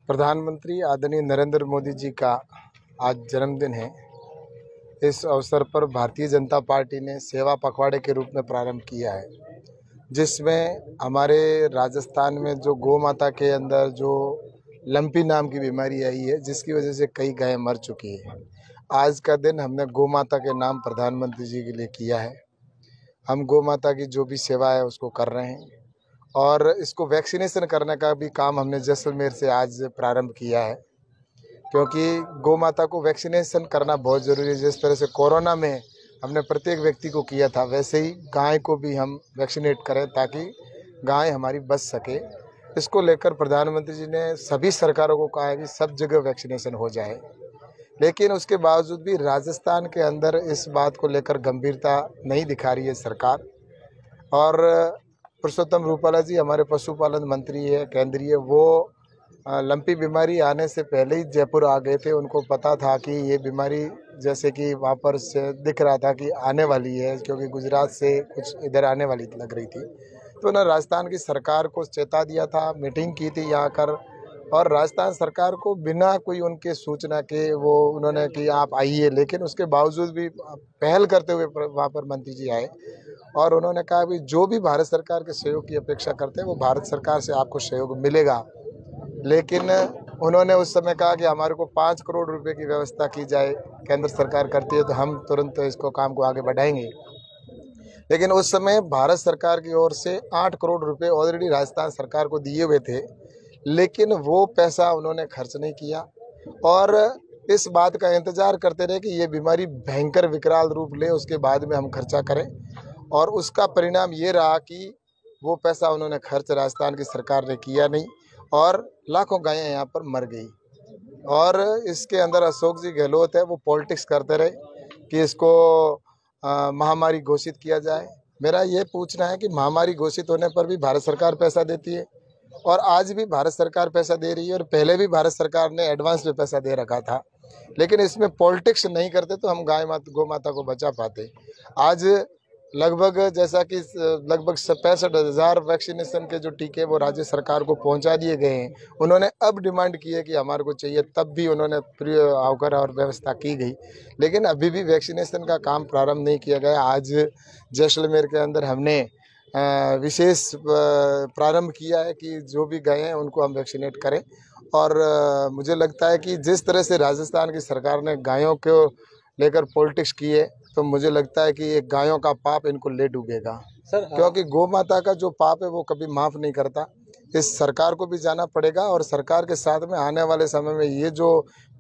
प्रधानमंत्री आदरणीय नरेंद्र मोदी जी का आज जन्मदिन है। इस अवसर पर भारतीय जनता पार्टी ने सेवा पखवाड़े के रूप में प्रारंभ किया है, जिसमें हमारे राजस्थान में जो गौ माता के अंदर जो लंपी नाम की बीमारी आई है, जिसकी वजह से कई गायें मर चुकी है। आज का दिन हमने गौ माता के नाम प्रधानमंत्री जी के लिए किया है। हम गौ माता की जो भी सेवा है उसको कर रहे हैं और इसको वैक्सीनेशन करने का भी काम हमने जैसलमेर से आज प्रारंभ किया है, क्योंकि गौ माता को वैक्सीनेशन करना बहुत ज़रूरी है। जिस तरह से कोरोना में हमने प्रत्येक व्यक्ति को किया था, वैसे ही गाय को भी हम वैक्सीनेट करें ताकि गाय हमारी बच सके। इसको लेकर प्रधानमंत्री जी ने सभी सरकारों को कहा है कि सब जगह वैक्सीनेशन हो जाए, लेकिन उसके बावजूद भी राजस्थान के अंदर इस बात को लेकर गंभीरता नहीं दिखा रही है सरकार। और पुरुषोत्तम रूपाला जी हमारे पशुपालन मंत्री है केंद्रीय, वो लंपी बीमारी आने से पहले ही जयपुर आ गए थे। उनको पता था कि ये बीमारी जैसे कि वहाँ पर से दिख रहा था कि आने वाली है, क्योंकि गुजरात से कुछ इधर आने वाली लग रही थी। तो उन्होंने राजस्थान की सरकार को चेता दिया था, मीटिंग की थी यहाँ कर, और राजस्थान सरकार को बिना कोई उनके सूचना के वो उन्होंने कि आप आइए, लेकिन उसके बावजूद भी पहल करते हुए वहाँ पर मंत्री जी आए और उन्होंने कहा कि जो भी भारत सरकार के सहयोग की अपेक्षा करते हैं वो भारत सरकार से आपको सहयोग मिलेगा। लेकिन उन्होंने उस समय कहा कि हमारे को 5 करोड़ रुपए की व्यवस्था की जाए, केंद्र सरकार करती है तो हम तुरंत इसको काम को आगे बढ़ाएंगे। लेकिन उस समय भारत सरकार की ओर से 8 करोड़ रुपए ऑलरेडी राजस्थान सरकार को दिए हुए थे, लेकिन वो पैसा उन्होंने खर्च नहीं किया और इस बात का इंतजार करते रहे कि ये बीमारी भयंकर विकराल रूप ले, उसके बाद में हम खर्चा करें। और उसका परिणाम ये रहा कि वो पैसा उन्होंने खर्च राजस्थान की सरकार ने किया नहीं और लाखों गायें यहाँ पर मर गई। और इसके अंदर अशोक जी गहलोत है, वो पॉलिटिक्स करते रहे कि इसको महामारी घोषित किया जाए। मेरा ये पूछना है कि महामारी घोषित होने पर भी भारत सरकार पैसा देती है और आज भी भारत सरकार पैसा दे रही है और पहले भी भारत सरकार ने एडवांस में पैसा दे रखा था, लेकिन इसमें पॉलिटिक्स नहीं करते तो हम गौ माता को बचा पाते। आज लगभग जैसा कि लगभग 65,000 वैक्सीनेशन के जो टीके वो राज्य सरकार को पहुंचा दिए गए हैं। उन्होंने अब डिमांड की है कि हमारे को चाहिए, तब भी उन्होंने फ्री आकर और व्यवस्था की गई, लेकिन अभी भी वैक्सीनेशन का काम प्रारंभ नहीं किया गया। आज जैसलमेर के अंदर हमने विशेष प्रारंभ किया है कि जो भी गए हैं उनको हम वैक्सीनेट करें। और मुझे लगता है कि जिस तरह से राजस्थान की सरकार ने गायों को लेकर पॉलिटिक्स की है, तो मुझे लगता है कि ये गायों का पाप इनको ले डूबेगा सर, क्योंकि गौ माता का जो पाप है वो कभी माफ़ नहीं करता। इस सरकार को भी जाना पड़ेगा और सरकार के साथ में आने वाले समय में ये जो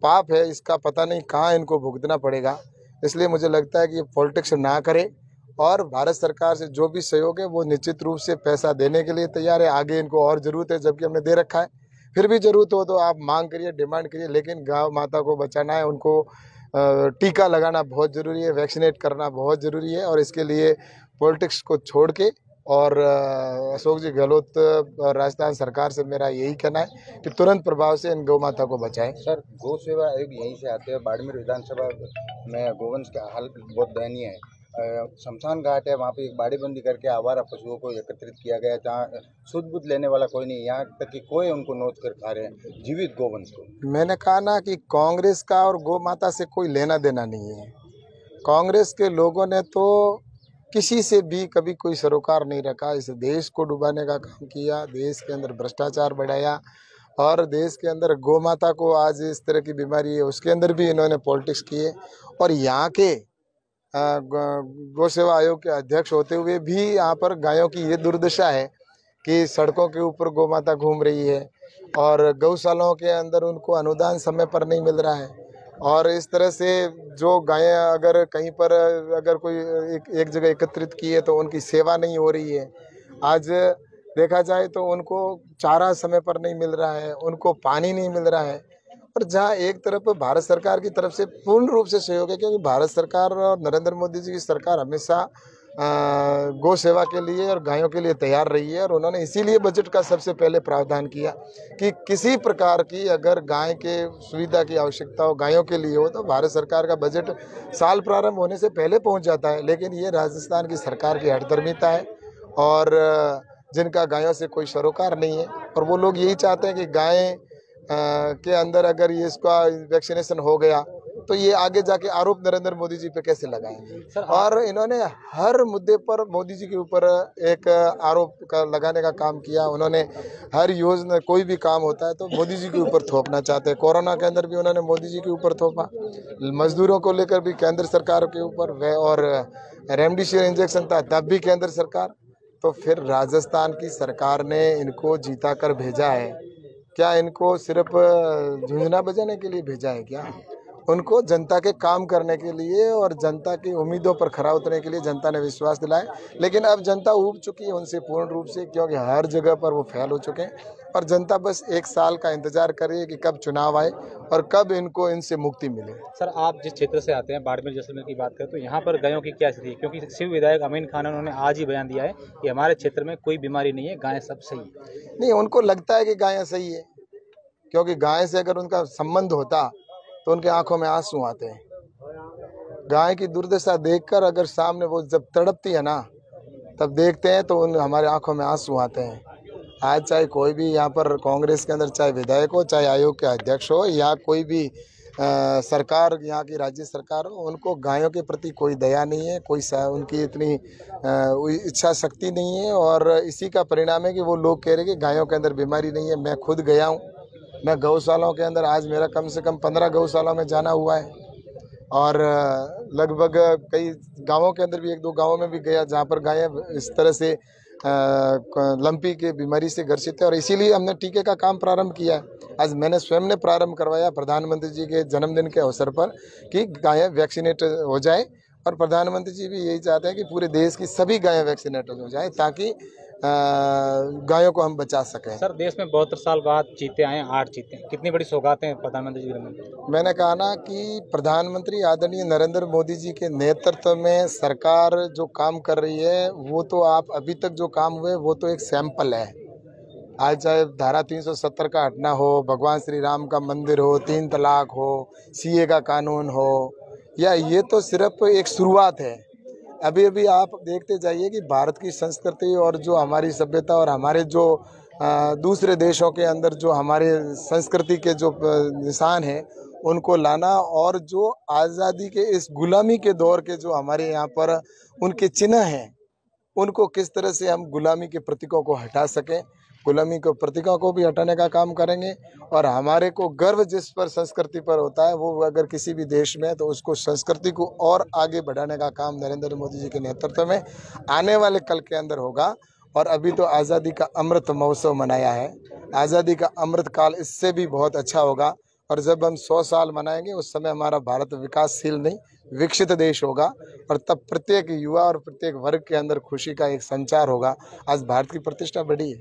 पाप है इसका पता नहीं कहाँ इनको भुगतना पड़ेगा। इसलिए मुझे लगता है कि ये पॉलिटिक्स ना करे और भारत सरकार से जो भी सहयोग है वो निश्चित रूप से पैसा देने के लिए तैयार है। आगे इनको और ज़रूरत है, जबकि हमने दे रखा है। फिर भी ज़रूरत हो तो आप मांग करिए, डिमांड करिए, लेकिन गौ माता को बचाना है, उनको टीका लगाना बहुत ज़रूरी है, वैक्सीनेट करना बहुत ज़रूरी है। और इसके लिए पॉलिटिक्स को छोड़ के और अशोक जी गहलोत और राजस्थान सरकार से मेरा यही कहना है कि तुरंत प्रभाव से इन गौ माता को बचाएं। सर, गौ सेवा आयोग यहीं से आते हैं। बाड़मेर विधानसभा में गोवंश का हाल बहुत दयनीय है। शमशान घाट है, वहाँ पे एक बाड़ीबंदी करके आवारा पशुओं को एकत्रित किया गया, जहाँ शुद्ध बुद्ध लेने वाला कोई नहीं, यहाँ तक कि कोई उनको नोच कर खा रहे हैं जीवित गोवंश को। मैंने कहा ना कि कांग्रेस का और गौ माता से कोई लेना देना नहीं है। कांग्रेस के लोगों ने तो किसी से भी कभी कोई सरोकार नहीं रखा, इस देश को डुबाने का काम किया, देश के अंदर भ्रष्टाचार बढ़ाया और देश के अंदर गौ माता को आज इस तरह की बीमारी है उसके अंदर भी इन्होंने पॉलिटिक्स किए। और यहाँ के गौ सेवा आयोग के अध्यक्ष होते हुए भी यहाँ पर गायों की ये दुर्दशा है कि सड़कों के ऊपर गौ माता घूम रही है और गौशालाओं के अंदर उनको अनुदान समय पर नहीं मिल रहा है। और इस तरह से जो गायें अगर कहीं पर अगर कोई एक जगह एकत्रित की है तो उनकी सेवा नहीं हो रही है। आज देखा जाए तो उनको चारा समय पर नहीं मिल रहा है, उनको पानी नहीं मिल रहा है। और जहाँ एक तरफ भारत सरकार की तरफ से पूर्ण रूप से सहयोग है, क्योंकि भारत सरकार और नरेंद्र मोदी जी की सरकार हमेशा गौ सेवा के लिए और गायों के लिए तैयार रही है। और उन्होंने इसीलिए बजट का सबसे पहले प्रावधान किया कि किसी प्रकार की अगर गाय के सुविधा की आवश्यकता हो, गायों के लिए हो, तो भारत सरकार का बजट साल प्रारंभ होने से पहले पहुंच जाता है। लेकिन ये राजस्थान की सरकार की हठधर्मिता है और जिनका गायों से कोई सरोकार नहीं है और वो लोग यही चाहते हैं कि गायें के अंदर अगर ये इसका वैक्सीनेशन हो गया तो ये आगे जाके आरोप नरेंद्र मोदी जी पे कैसे लगाएंगे। और इन्होंने हर मुद्दे पर मोदी जी के ऊपर एक आरोप का लगाने का काम किया। उन्होंने हर योजना, कोई भी काम होता है तो मोदी जी के ऊपर थोपना चाहते हैं। कोरोना के अंदर भी उन्होंने मोदी जी के ऊपर थोपा, मजदूरों को लेकर भी केंद्र सरकार के ऊपर, और रेमडेसिविर इंजेक्शन था तब भी केंद्र सरकार। तो फिर राजस्थान की सरकार ने इनको जीता कर भेजा है क्या? इनको सिर्फ झुंझुना बजाने के लिए भेजा है क्या? उनको जनता के काम करने के लिए और जनता की उम्मीदों पर खरा उतरने के लिए जनता ने विश्वास दिलाया। लेकिन अब जनता ऊब चुकी है उनसे पूर्ण रूप से, क्योंकि हर जगह पर वो फेल हो चुके हैं और जनता बस 1 साल का इंतजार कर रही है कि कब चुनाव आए और कब इनको इनसे मुक्ति मिले। सर, आप जिस क्षेत्र से आते हैं, बाड़मेर जैसलमेर की बात करें तो यहाँ पर गायों की क्या स्थिति है? क्योंकि शिव विधायक अमीन खान उन्होंने आज ही बयान दिया है कि हमारे क्षेत्र में कोई बीमारी नहीं है, गायें सब सही है। नहीं, उनको लगता है कि गायें सही है, क्योंकि गाय से अगर उनका संबंध होता तो उनके आंखों में आंसू आते हैं। गाय की दुर्दशा देखकर अगर सामने वो जब तड़पती है ना, तब देखते हैं तो हमारे आंखों में आंसू आते हैं। आज चाहे कोई भी यहाँ पर कांग्रेस के अंदर, चाहे विधायक हो, चाहे आयोग के अध्यक्ष हो, या कोई भी सरकार, यहाँ की राज्य सरकार हो, उनको गायों के प्रति कोई दया नहीं है, कोई उनकी इतनी इच्छा शक्ति नहीं है। और इसी का परिणाम है कि वो लोग कह रहे हैं कि गायों के अंदर बीमारी नहीं है। मैं खुद गया हूँ, मैं गौशालाओं के अंदर, आज मेरा कम से कम 15 गौशालाओं में जाना हुआ है और लगभग कई गांवों के अंदर भी 1-2 गांवों में भी गया जहां पर गायें इस तरह से लंपी के बीमारी से ग्रसित है। और इसीलिए हमने टीके का काम प्रारंभ किया है। आज मैंने स्वयं ने प्रारंभ करवाया प्रधानमंत्री जी के जन्मदिन के अवसर पर कि गायें वैक्सीनेट हो जाए, और प्रधानमंत्री जी भी यही चाहते हैं कि पूरे देश की सभी गायें वैक्सीनेट हो जाए ताकि गायों को हम बचा सकें। सर, देश में 72 साल बाद जीते आए 8 जीते, कितनी बड़ी सौगात है प्रधानमंत्री जी ने। मैंने कहा ना कि प्रधानमंत्री आदरणीय नरेंद्र मोदी जी के नेतृत्व में सरकार जो काम कर रही है, वो तो आप अभी तक जो काम हुए वो तो एक सैंपल है। आज चाहे धारा 370 का हटना हो, भगवान श्री राम का मंदिर हो, 3 तलाक हो, सीए का कानून हो, या ये तो सिर्फ एक शुरुआत है। अभी अभी आप देखते जाइए कि भारत की संस्कृति और जो हमारी सभ्यता और हमारे जो दूसरे देशों के अंदर जो हमारे संस्कृति के जो निशान हैं उनको लाना, और जो आज़ादी के इस गुलामी के दौर के जो हमारे यहाँ पर उनके चिन्ह हैं, उनको किस तरह से हम गुलामी के प्रतीकों को हटा सकें, गुलामी को प्रतीकों को भी हटाने का काम करेंगे। और हमारे को गर्व जिस पर संस्कृति पर होता है, वो अगर किसी भी देश में, तो उसको संस्कृति को और आगे बढ़ाने का काम नरेंद्र मोदी जी के नेतृत्व में आने वाले कल के अंदर होगा। और अभी तो आज़ादी का अमृत महोत्सव मनाया है, आज़ादी का अमृत काल इससे भी बहुत अच्छा होगा। और जब हम 100 साल मनाएंगे उस समय हमारा भारत विकासशील नहीं, विकसित देश होगा, और तब प्रत्येक युवा और प्रत्येक वर्ग के अंदर खुशी का एक संचार होगा। आज भारत की प्रतिष्ठा बढ़ी है।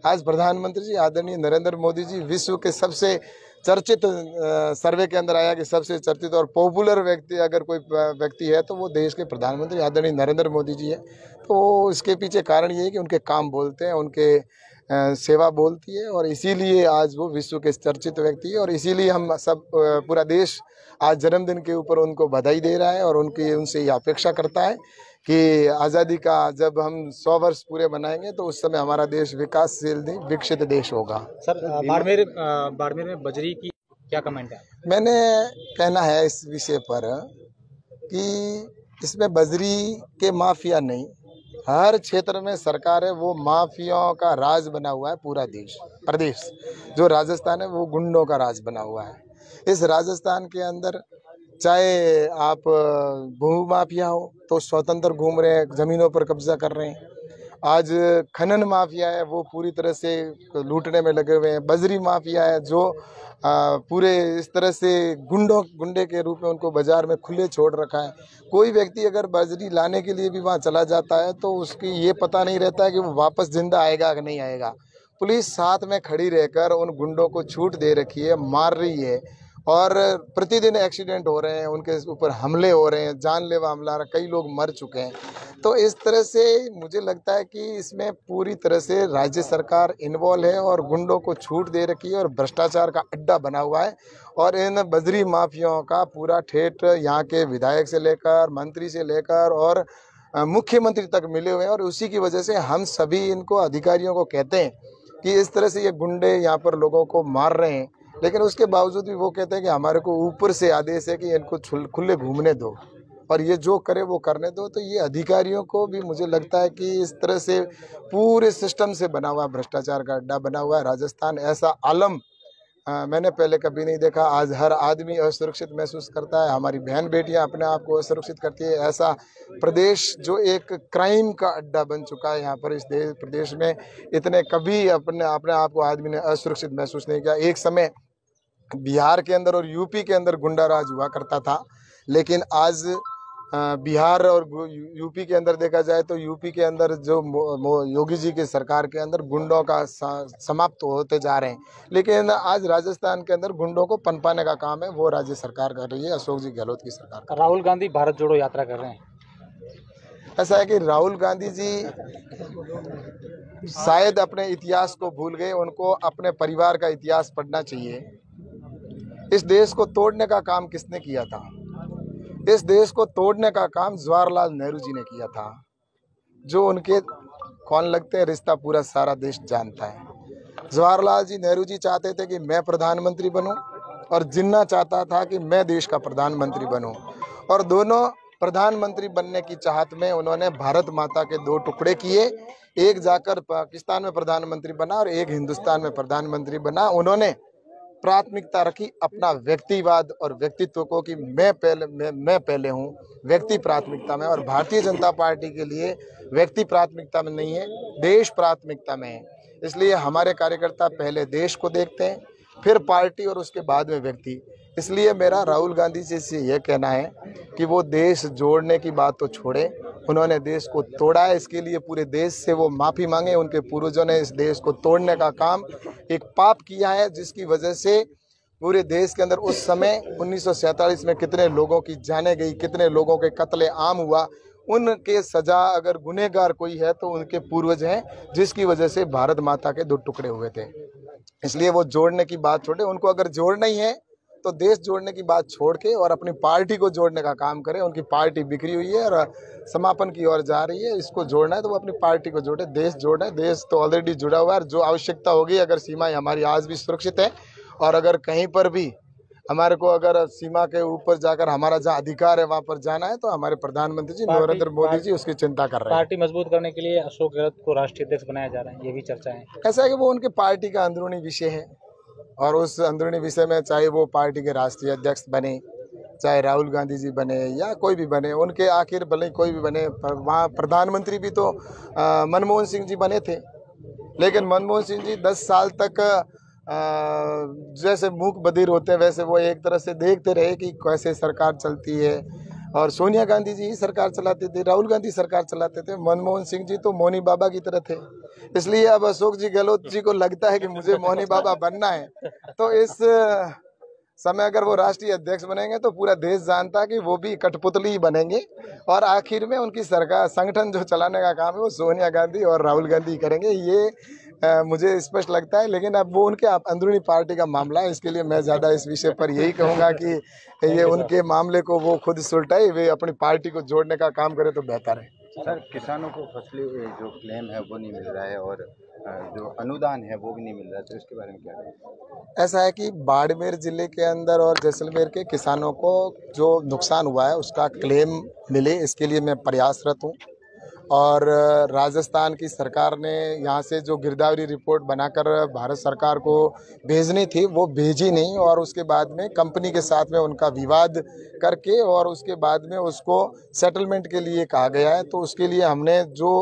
आज प्रधानमंत्री जी आदरणीय नरेंद्र मोदी जी विश्व के सबसे चर्चित सर्वे के अंदर आया कि सबसे चर्चित और पॉपुलर व्यक्ति अगर कोई व्यक्ति है तो वो देश के प्रधानमंत्री आदरणीय नरेंद्र मोदी जी है। तो इसके पीछे कारण ये है कि उनके काम बोलते हैं, उनके सेवा बोलती है, और इसीलिए आज वो विश्व के चर्चित व्यक्ति है। और इसीलिए हम सब पूरा देश आज जन्मदिन के ऊपर उनको बधाई दे रहा है और उनसे ये अपेक्षा करता है कि आज़ादी का जब हम 100 वर्ष पूरे मनाएंगे तो उस समय हमारा देश विकासशील नहीं, विकसित देश होगा। सर, बाड़मेर में बजरी की क्या कमेंट है? मैंने कहना है इस विषय पर कि इसमें बजरी के माफिया नहीं, हर क्षेत्र में सरकार है वो माफियाओं का राज बना हुआ है। पूरा प्रदेश जो राजस्थान है वो गुंडों का राज बना हुआ है। इस राजस्थान के अंदर चाहे आप भू माफिया हो तो स्वतंत्र घूम रहे हैं, जमीनों पर कब्जा कर रहे हैं। आज खनन माफिया है वो पूरी तरह से लूटने में लगे हुए हैं। बजरी माफिया है जो पूरे इस तरह से गुंडे के रूप में उनको बाजार में खुले छोड़ रखा है। कोई व्यक्ति अगर बजरी लाने के लिए भी वहाँ चला जाता है तो उसकी ये पता नहीं रहता है कि वो वापस जिंदा आएगा कि नहीं आएगा। पुलिस साथ में खड़ी रहकर उन गुंडों को छूट दे रखी है, मार रही है, और प्रतिदिन एक्सीडेंट हो रहे हैं, उनके ऊपर हमले हो रहे हैं, जानलेवा हमला, कई लोग मर चुके हैं। तो इस तरह से मुझे लगता है कि इसमें पूरी तरह से राज्य सरकार इन्वॉल्व है और गुंडों को छूट दे रखी है और भ्रष्टाचार का अड्डा बना हुआ है। और इन बजरी माफियाओं का पूरा ठेठ यहाँ के विधायक से लेकर मंत्री से लेकर और मुख्यमंत्री तक मिले हुए हैं। और उसी की वजह से हम सभी इनको अधिकारियों को कहते हैं कि इस तरह से ये गुंडे यहाँ पर लोगों को मार रहे हैं, लेकिन उसके बावजूद भी वो कहते हैं कि हमारे को ऊपर से आदेश है कि इनको खुले घूमने दो और ये जो करे वो करने दो। तो ये अधिकारियों को भी मुझे लगता है कि इस तरह से पूरे सिस्टम से बना हुआ भ्रष्टाचार का अड्डा बना हुआ है राजस्थान। ऐसा आलम मैंने पहले कभी नहीं देखा। आज हर आदमी असुरक्षित महसूस करता है, हमारी बहन बेटियां अपने आप को असुरक्षित करती है। ऐसा प्रदेश जो एक क्राइम का अड्डा बन चुका है, यहाँ पर इस प्रदेश में इतने कभी अपने आप को आदमी ने असुरक्षित महसूस नहीं किया। एक समय बिहार के अंदर और यूपी के अंदर गुंडा राज हुआ करता था, लेकिन आज बिहार और यूपी के अंदर देखा जाए तो यूपी के अंदर जो योगी जी की सरकार के अंदर गुंडों का समाप्त होते जा रहे हैं, लेकिन आज राजस्थान के अंदर गुंडों को पनपाने का काम है वो राज्य सरकार कर रही है, अशोक जी गहलोत की सरकार। राहुल गांधी भारत जोड़ो यात्रा कर रहे हैं। ऐसा है कि राहुल गांधी जी शायद अपने इतिहास को भूल गए, उनको अपने परिवार का इतिहास पढ़ना चाहिए। इस देश को तोड़ने का काम किसने किया था? इस देश को तोड़ने का काम जवाहरलाल नेहरू जी ने किया था, जो उनके कौन लगते हैं रिश्ता पूरा सारा देश जानता है। जवाहरलाल जी नेहरू जी चाहते थे कि मैं प्रधानमंत्री बनूं और जिन्ना चाहता था कि मैं देश का प्रधानमंत्री बनूं, और दोनों प्रधानमंत्री बनने की चाहत में उन्होंने भारत माता के दो टुकड़े किए। एक जाकर पाकिस्तान में प्रधानमंत्री बना और एक हिंदुस्तान में प्रधानमंत्री बना। उन्होंने प्राथमिकता रखी अपना व्यक्तिवाद और व्यक्तित्व को कि मैं पहले हूँ, व्यक्ति प्राथमिकता में। और भारतीय जनता पार्टी के लिए व्यक्ति प्राथमिकता में नहीं है, देश प्राथमिकता में है। इसलिए हमारे कार्यकर्ता पहले देश को देखते हैं, फिर पार्टी और उसके बाद में व्यक्ति। इसलिए मेरा राहुल गांधी जी से यह कहना है कि वो देश जोड़ने की बात तो छोड़े, उन्होंने देश को तोड़ा है, इसके लिए पूरे देश से वो माफ़ी मांगे। उनके पूर्वजों ने इस देश को तोड़ने का काम एक पाप किया है, जिसकी वजह से पूरे देश के अंदर उस समय 1947 में कितने लोगों की जानें गई, कितने लोगों के कत्ले आम हुआ। उनके सजा अगर गुनहगार कोई है तो उनके पूर्वज हैं, जिसकी वजह से भारत माता के दो टुकड़े हुए थे। इसलिए वो जोड़ने की बात छोड़े, उनको अगर जोड़ना ही है तो देश जोड़ने की बात छोड़ के और अपनी पार्टी को जोड़ने का काम करें। उनकी पार्टी बिखरी हुई है और समापन की ओर जा रही है, इसको जोड़ना है तो वो अपनी पार्टी को जोड़े। देश जोड़ना है, देश तो ऑलरेडी जुड़ा हुआ है। जो आवश्यकता होगी, अगर सीमाएं हमारी आज भी सुरक्षित है और अगर कहीं पर भी हमारे को अगर सीमा के ऊपर जाकर हमारा जहाँ अधिकार है वहाँ पर जाना है, तो हमारे प्रधानमंत्री जी नरेंद्र मोदी जी उसकी चिंता कर रहे हैं। पार्टी मजबूत करने के लिए अशोक गहलोत को राष्ट्रीय अध्यक्ष बनाया जा रहा है, ये भी चर्चा है। ऐसा है कि वो उनके पार्टी का अंदरूनी विषय है और उस अंदरूनी विषय में चाहे वो पार्टी के राष्ट्रीय अध्यक्ष बने, चाहे राहुल गांधी जी बने या कोई भी बने, उनके आखिर भले कोई भी बने। वहाँ प्रधानमंत्री भी तो मनमोहन सिंह जी बने थे, लेकिन मनमोहन सिंह जी 10 साल तक जैसे मूक बधिर होते हैं वैसे वो एक तरह से देखते रहे कि कैसे सरकार चलती है। और सोनिया गांधी जी ही सरकार चलाते थे, राहुल गांधी सरकार चलाते थे, मनमोहन सिंह जी तो मौनी बाबा की तरह थे। इसलिए अब अशोक जी गहलोत जी को लगता है कि मुझे मौनी बाबा बनना है, तो इस समय अगर वो राष्ट्रीय अध्यक्ष बनेंगे तो पूरा देश जानता है कि वो भी कठपुतली ही बनेंगे और आखिर में उनकी सरकार संगठन जो चलाने का काम है वो सोनिया गांधी और राहुल गांधी करेंगे। ये मुझे स्पष्ट लगता है, लेकिन अब वो उनके अंदरूनी पार्टी का मामला है। इसके लिए मैं ज़्यादा इस विषय पर यही कहूँगा कि ये उनके मामले को वो खुद सुलटाए, वे अपनी पार्टी को जोड़ने का काम करें तो बेहतर है। सर, किसानों को फसली जो क्लेम है वो नहीं मिल रहा है और जो अनुदान है वो भी नहीं मिल रहा है, तो इसके बारे में क्या कहें? ऐसा है कि बाड़मेर जिले के अंदर और जैसलमेर के किसानों को जो नुकसान हुआ है उसका क्लेम मिले, इसके लिए मैं प्रयासरत हूँ। और राजस्थान की सरकार ने यहाँ से जो गिरदावरी रिपोर्ट बनाकर भारत सरकार को भेजनी थी वो भेजी नहीं, और उसके बाद में कंपनी के साथ में उनका विवाद करके और उसके बाद में उसको सेटलमेंट के लिए कहा गया है। तो उसके लिए हमने जो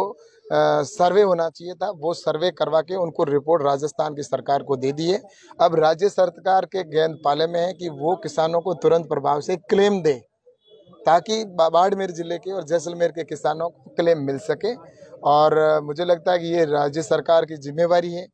सर्वे होना चाहिए था वो सर्वे करवा के उनको रिपोर्ट राजस्थान की सरकार को दे दी है। अब राज्य सरकार के गेंद पाले में है कि वो किसानों को तुरंत प्रभाव से क्लेम दे, ताकि बाड़मेर जिले के और जैसलमेर के किसानों को क्लेम मिल सके। और मुझे लगता है कि ये राज्य सरकार की जिम्मेवारी है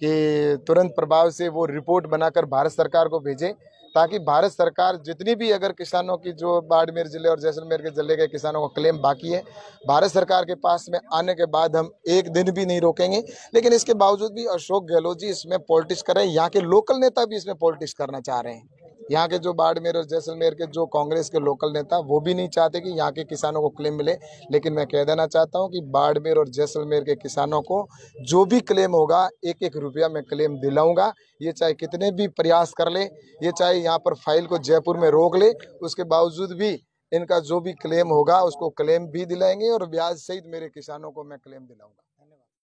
कि तुरंत प्रभाव से वो रिपोर्ट बनाकर भारत सरकार को भेजे, ताकि भारत सरकार जितनी भी अगर किसानों की जो बाड़मेर जिले और जैसलमेर के जिले के किसानों का क्लेम बाकी है, भारत सरकार के पास में आने के बाद हम एक दिन भी नहीं रोकेंगे। लेकिन इसके बावजूद भी अशोक गहलोत जी इसमें पॉलिटिक्स कर रहे हैं, यहाँ के लोकल नेता भी इसमें पॉलिटिक्स करना चाह रहे हैं। यहाँ के जो बाड़मेर और जैसलमेर के जो कांग्रेस के लोकल नेता वो भी नहीं चाहते कि यहाँ के किसानों को क्लेम मिले। लेकिन मैं कह देना चाहता हूँ कि बाड़मेर और जैसलमेर के किसानों को जो भी क्लेम होगा 1-1 रुपया मैं क्लेम दिलाऊंगा। ये चाहे कितने भी प्रयास कर ले, ये चाहे यहाँ पर फाइल को जयपुर में रोक ले, उसके बावजूद भी इनका जो भी क्लेम होगा उसको क्लेम भी दिलाएंगे और ब्याज सहित मेरे किसानों को मैं क्लेम दिलाऊंगा।